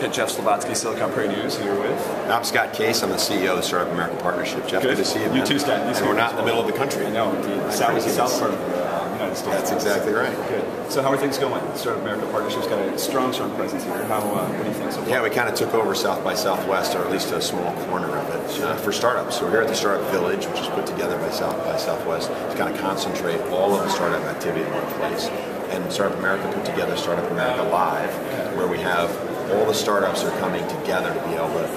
Got Jeff Slobotski, Silicon Prairie News, here with. I'm Scott Case. I'm the CEO of the Startup America Partnership. Jeff, good to see you, man. You too, Scott. And we're not in the middle of the country. I know, indeed. South part of the United States. That's exactly right. Good. So how are things going? Startup America Partnership's got a strong presence here. What do you think so far? Yeah, we kind of took over South by Southwest, or at least a small corner of it, for startups. So we're here at the Startup Village, which is put together by South by Southwest to kind of concentrate all of the startup activity in one place. And Startup America put together Startup America Live, where we have all the startups are coming together to be able to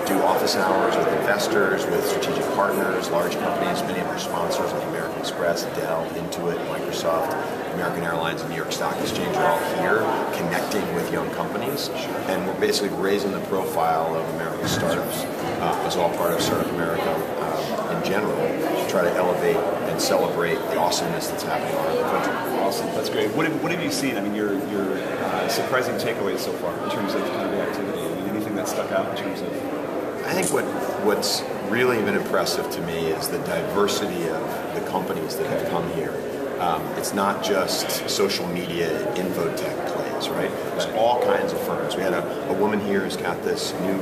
do office hours with investors, with strategic partners, large companies. Many of our sponsors like American Express, Dell, Intuit, Microsoft, American Airlines, and New York Stock Exchange are all here connecting with young companies. And we're basically raising the profile of American startups as all part of Startup America in general to try to elevate and celebrate the awesomeness that's happening all over the country. Awesome, that's great. What have you seen? I mean, your surprising takeaways so far in terms of kind of the activity. I mean, anything that stuck out in terms of? I think what's really been impressive to me is the diversity of the companies that have come here. It's not just social media infotech plays, right? There's all kinds of firms. We had a woman here who's got this new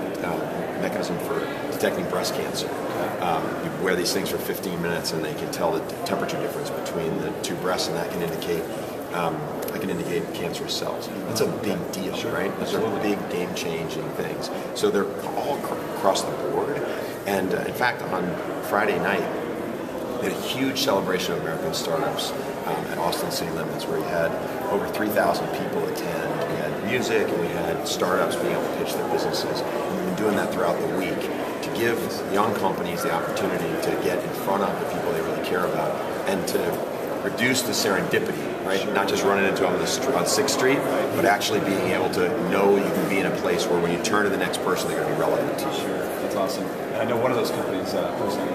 mechanism for detecting breast cancer. You wear these things for 15 minutes and they can tell the temperature difference between the two breasts, and that can indicate cancerous cells. It's a big deal, right? Those are big game-changing things. So they're all across the board. And in fact, on Friday night, we had a huge celebration of American startups at Austin City Limits, where we had over 3,000 people attend. We had music and we had startups being able to pitch their businesses. And we've been doing that throughout the week to give young companies the opportunity to get in front of the people they really care about and to reduce the serendipity, right? Sure. Not just running into them on 6th Street, but actually being able to know you can be in a place where when you turn to the next person, they're going to be relevant to you. Sure, that's awesome. And I know one of those companies personally.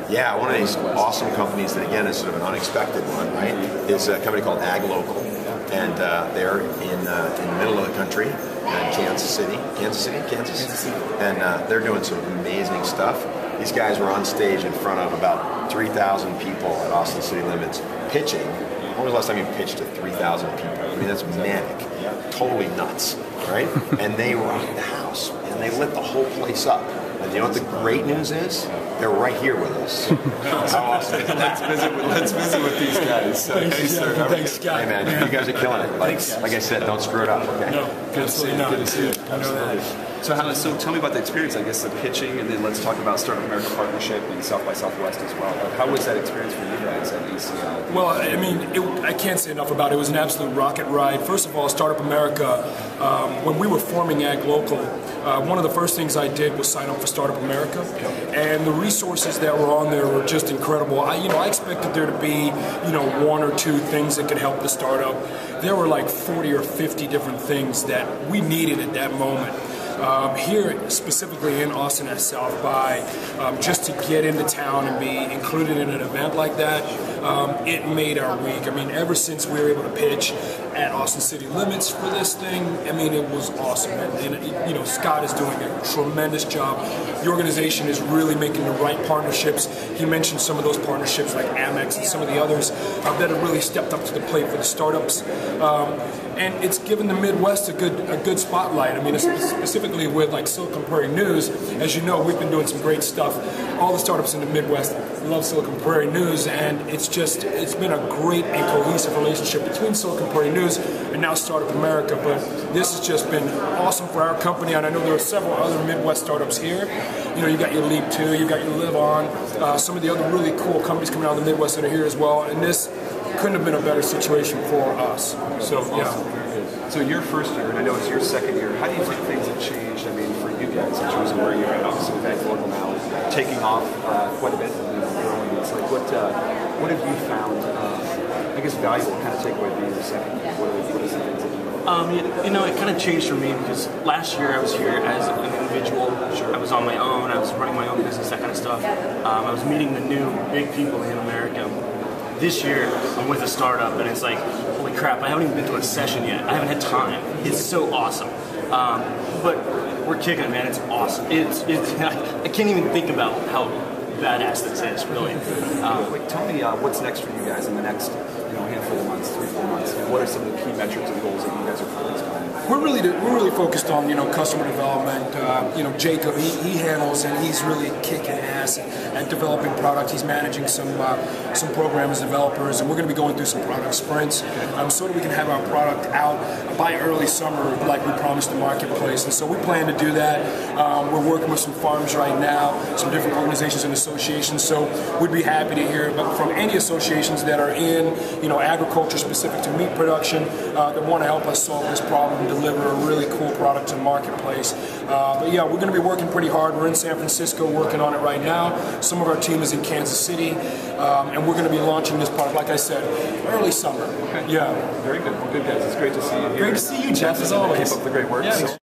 Yeah, one of these awesome companies that, again, is sort of an unexpected one, right, is a company called AgLocal. And they're in the middle of the country, in Kansas City. And they're doing some amazing stuff. These guys were on stage in front of about 3,000 people at Austin City Limits pitching. When was the last time you pitched to 3,000 people? I mean, that's manic, totally nuts, right? And they rocked the house, and they lit the whole place up. And you know what the great news is? They're right here with us. How awesome. Let's visit with these guys. Thanks, Scott. Hey, man, you guys are killing it. Like I said, don't screw it up, okay? No, good to see you. Good to see you. Absolutely. So tell me about the experience, I guess, the pitching, and then let's talk about Startup America Partnership and South by Southwest as well. How was that experience for you guys at ACL? Well, I mean, I can't say enough about it. It was an absolute rocket ride. First of all, Startup America, when we were forming AgLocal, one of the first things I did was sign up for Startup America, and the resources that were on there were just incredible. I expected there to be, one or two things that could help the startup. There were like 40 or 50 different things that we needed at that moment. Here, specifically in Austin at South by, just to get into town and be included in an event like that, it made our week. I mean, ever since we were able to pitch at Austin City Limits for this thing, I mean, it was awesome. And Scott is doing a tremendous job. The organization is really making the right partnerships. He mentioned some of those partnerships like Amex and some of the others that have really stepped up to the plate for the startups. And it's given the Midwest a good spotlight. I mean, specifically with like Silicon Prairie News, as you know, we've been doing some great stuff. All the startups in the Midwest love Silicon Prairie News, and it's been a great and cohesive relationship between Silicon Prairie News and now Startup America. But this has just been awesome for our company, and I know there are several other Midwest startups here. You got your Leap 2, you got your Live On, some of the other really cool companies coming out of the Midwest that are here as well, and this couldn't have been a better situation for us. So, yeah. So your first year, and I know it's your second year, how do you think things have changed, I mean, for you guys in terms of where you're at? Obviously, with AgLocal now taking off quite a bit, growing. It's like, what have you found, I guess, valuable kind of takeaway being your second year? What is the things that it kind of changed for me because last year I was here as an individual. I was on my own. I was running my own business, that kind of stuff. I was meeting the new big people in America. This year, I'm with a startup, and it's like, holy crap, I haven't even been to a session yet. I haven't had time. It's so awesome. But we're kicking it, man. It's awesome. I can't even think about how badass this is, really. Tell me what's next for you guys in the next handful couple of months, 3-4 months? What are some of the key metrics and goals that you guys are focused on? We're really focused on customer development. Jacob, he handles and he's really kicking ass at developing product. He's managing some programmers, developers, and we're going to be going through some product sprints so that we can have our product out by early summer, like we promised the marketplace. And so we plan to do that. We're working with some farms right now, some different organizations and associations. So we'd be happy to hear from any associations that are in agriculture specific to meat production that want to help us solve this problem, deliver a really cool product to the marketplace. But yeah, we're going to be working pretty hard. We're in San Francisco working on it right now. Some of our team is in Kansas City, and we're going to be launching this product, like I said, early summer. Okay. Yeah. Very good. Well, good guys. It's great to see you here. Great to see you, Jeff, as always. Keep up the great work. Yeah.